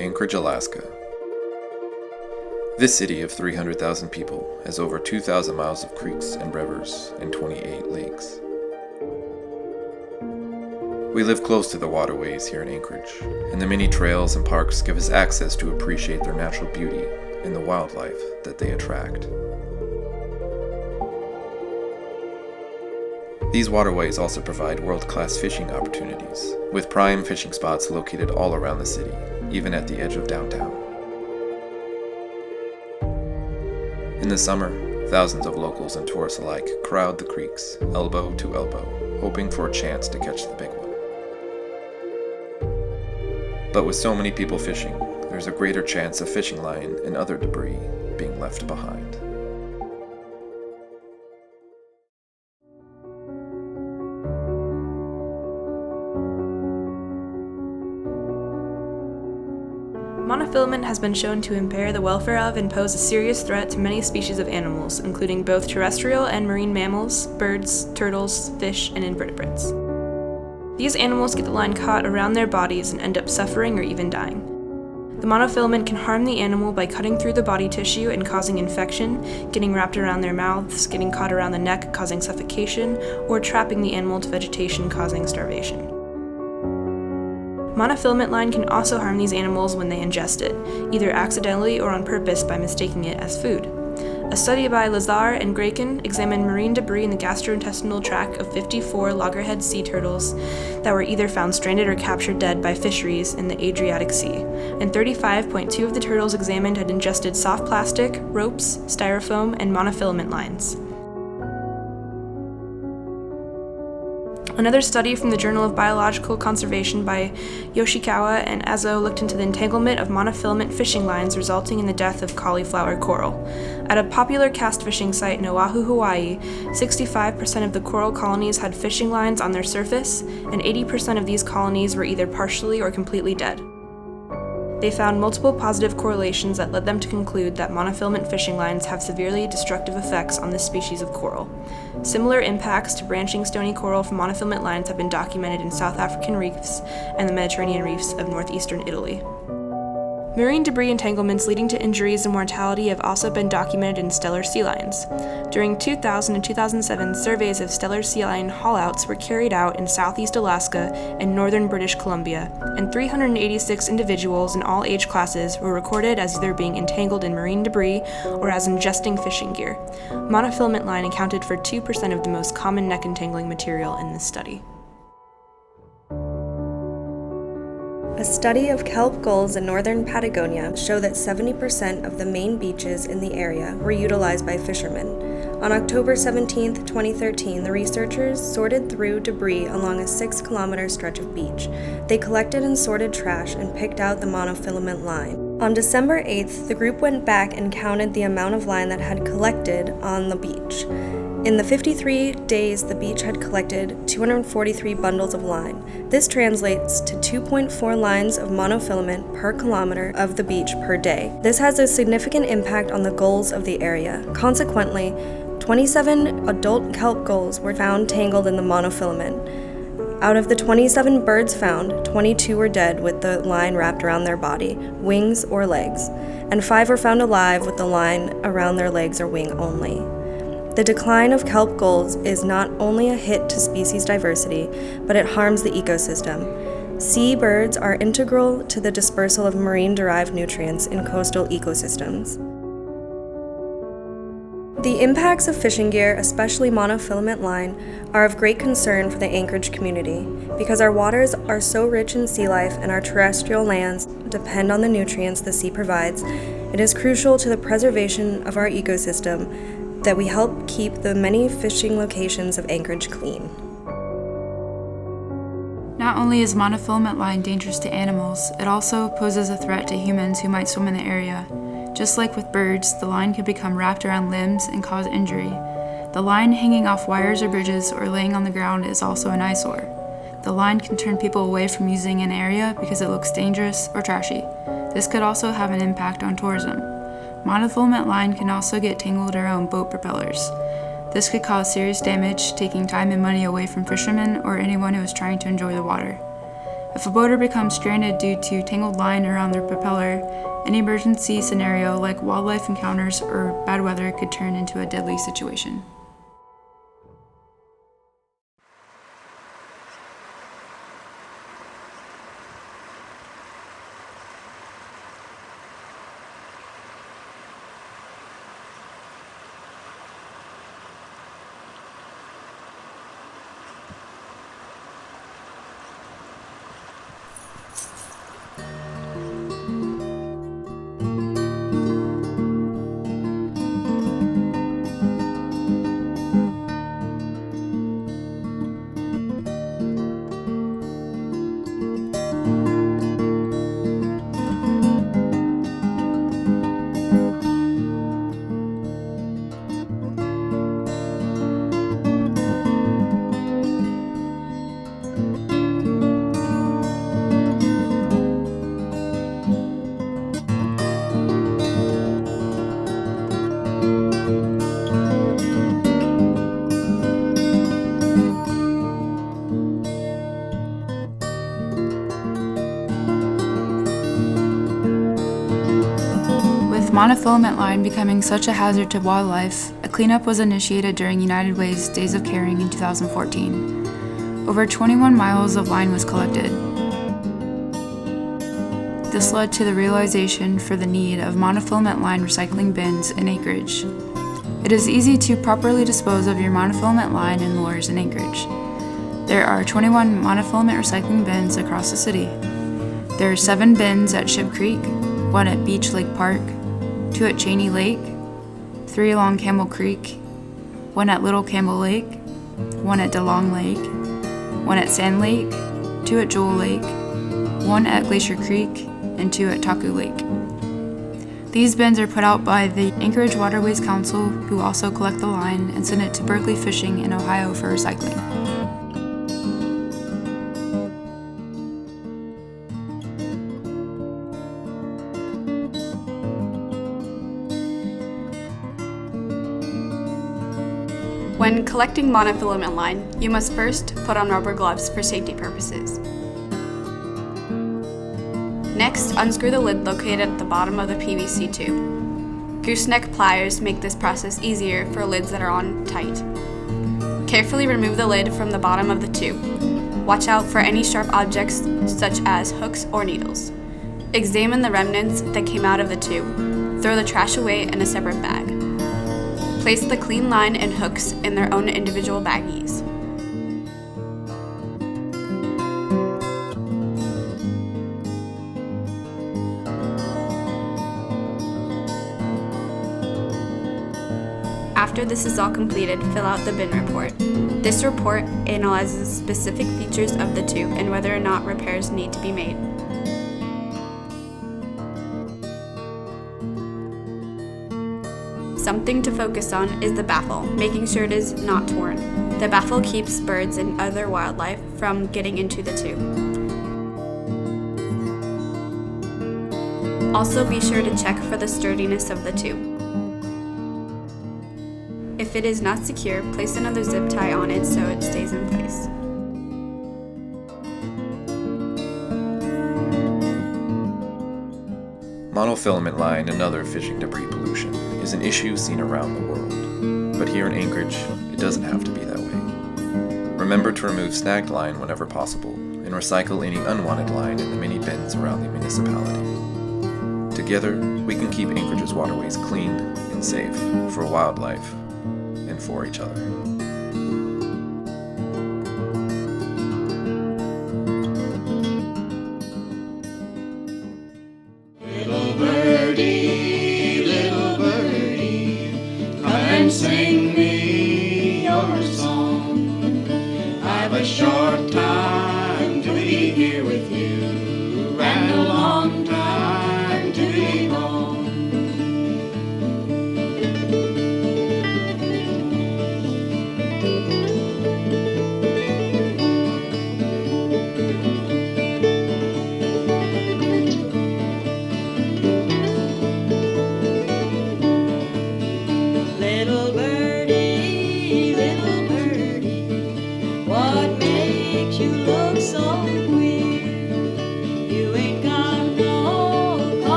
Anchorage, Alaska. This city of 300,000 people has over 2,000 miles of creeks and rivers and 28 lakes. We live close to the waterways here in Anchorage, and the many trails and parks give us access to appreciate their natural beauty and the wildlife that they attract. These waterways also provide world-class fishing opportunities, with prime fishing spots located all around the city, even at the edge of downtown. In the summer, thousands of locals and tourists alike crowd the creeks, elbow to elbow, hoping for a chance to catch the big one. But with so many people fishing, there's a greater chance of fishing line and other debris being left behind. Monofilament has been shown to impair the welfare of and pose a serious threat to many species of animals, including both terrestrial and marine mammals, birds, turtles, fish, and invertebrates. These animals get the line caught around their bodies and end up suffering or even dying. The monofilament can harm the animal by cutting through the body tissue and causing infection, getting wrapped around their mouths, getting caught around the neck causing suffocation, or trapping the animal to vegetation causing starvation. Monofilament line can also harm these animals when they ingest it, either accidentally or on purpose by mistaking it as food. A study by Lazar and Gračan examined marine debris in the gastrointestinal tract of 54 loggerhead sea turtles that were either found stranded or captured dead by fisheries in the Adriatic Sea, and 35.2 of the turtles examined had ingested soft plastic, ropes, styrofoam, and monofilament lines. Another study from the Journal of Biological Conservation by Yoshikawa and Azo looked into the entanglement of monofilament fishing lines resulting in the death of cauliflower coral. At a popular cast fishing site in Oahu, Hawaii, 65% of the coral colonies had fishing lines on their surface, and 80% of these colonies were either partially or completely dead. They found multiple positive correlations that led them to conclude that monofilament fishing lines have severely destructive effects on this species of coral. Similar impacts to branching stony coral from monofilament lines have been documented in South African reefs and the Mediterranean reefs of northeastern Italy. Marine debris entanglements leading to injuries and mortality have also been documented in Steller sea lions. During 2000 and 2007, surveys of Steller sea lion haulouts were carried out in southeast Alaska and northern British Columbia, and 386 individuals in all age classes were recorded as either being entangled in marine debris or as ingesting fishing gear. Monofilament line accounted for 2% of the most common neck entangling material in this study. A study of kelp gulls in northern Patagonia showed that 70% of the main beaches in the area were utilized by fishermen. On October 17, 2013, the researchers sorted through debris along a 6-kilometer stretch of beach. They collected and sorted trash and picked out the monofilament line. On December 8th, the group went back and counted the amount of line that had collected on the beach. In the 53 days, the beach had collected 243 bundles of line. This translates to 2.4 lines of monofilament per kilometer of the beach per day. This has a significant impact on the gulls of the area. Consequently, 27 adult kelp gulls were found tangled in the monofilament. Out of the 27 birds found, 22 were dead with the line wrapped around their body, wings, or legs, and 5 were found alive with the line around their legs or wing only. The decline of kelp gulls is not only a hit to species diversity, but it harms the ecosystem. Seabirds are integral to the dispersal of marine-derived nutrients in coastal ecosystems. The impacts of fishing gear, especially monofilament line, are of great concern for the Anchorage community. Because our waters are so rich in sea life and our terrestrial lands depend on the nutrients the sea provides, it is crucial to the preservation of our ecosystem that we help keep the many fishing locations of Anchorage clean. Not only is monofilament line dangerous to animals, it also poses a threat to humans who might swim in the area. Just like with birds, the line can become wrapped around limbs and cause injury. The line hanging off wires or bridges or laying on the ground is also an eyesore. The line can turn people away from using an area because it looks dangerous or trashy. This could also have an impact on tourism. Monofilament line can also get tangled around boat propellers. This could cause serious damage, taking time and money away from fishermen or anyone who is trying to enjoy the water. If a boater becomes stranded due to tangled line around their propeller, any emergency scenario like wildlife encounters or bad weather could turn into a deadly situation. Monofilament line becoming such a hazard to wildlife, a cleanup was initiated during United Way's Days of Caring in 2014. Over 21 miles of line was collected. This led to the realization for the need of monofilament line recycling bins in Anchorage. It is easy to properly dispose of your monofilament line in lures in Anchorage. There are 21 monofilament recycling bins across the city. There are 7 bins at Ship Creek, 1 at Beach Lake Park, 2 at Cheney Lake, 3 along Campbell Creek, 1 at Little Campbell Lake, 1 at DeLong Lake, 1 at Sand Lake, 2 at Jewel Lake, 1 at Glacier Creek, and 2 at Taku Lake. These bins are put out by the Anchorage Waterways Council, who also collect the line and send it to Berkeley Fishing in Ohio for recycling. When collecting monofilament line, you must first put on rubber gloves for safety purposes. Next, unscrew the lid located at the bottom of the PVC tube. Gooseneck pliers make this process easier for lids that are on tight. Carefully remove the lid from the bottom of the tube. Watch out for any sharp objects such as hooks or needles. Examine the remnants that came out of the tube. Throw the trash away in a separate bag. Place the clean line and hooks in their own individual baggies. After this is all completed, fill out the bin report. This report analyzes specific features of the tube and whether or not repairs need to be made. Something to focus on is the baffle, making sure it is not torn. The baffle keeps birds and other wildlife from getting into the tube. Also be sure to check for the sturdiness of the tube. If it is not secure, place another zip tie on it so it stays in place. Monofilament line and other fishing debris pollution is an issue seen around the world, but here in Anchorage, it doesn't have to be that way. Remember to remove snagged line whenever possible, and recycle any unwanted line in the many bins around the municipality. Together, we can keep Anchorage's waterways clean and safe for wildlife and for each other. Little birdie, come and sing me your song. I've a short time to be here with you, and a long time to be gone.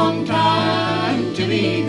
long time to be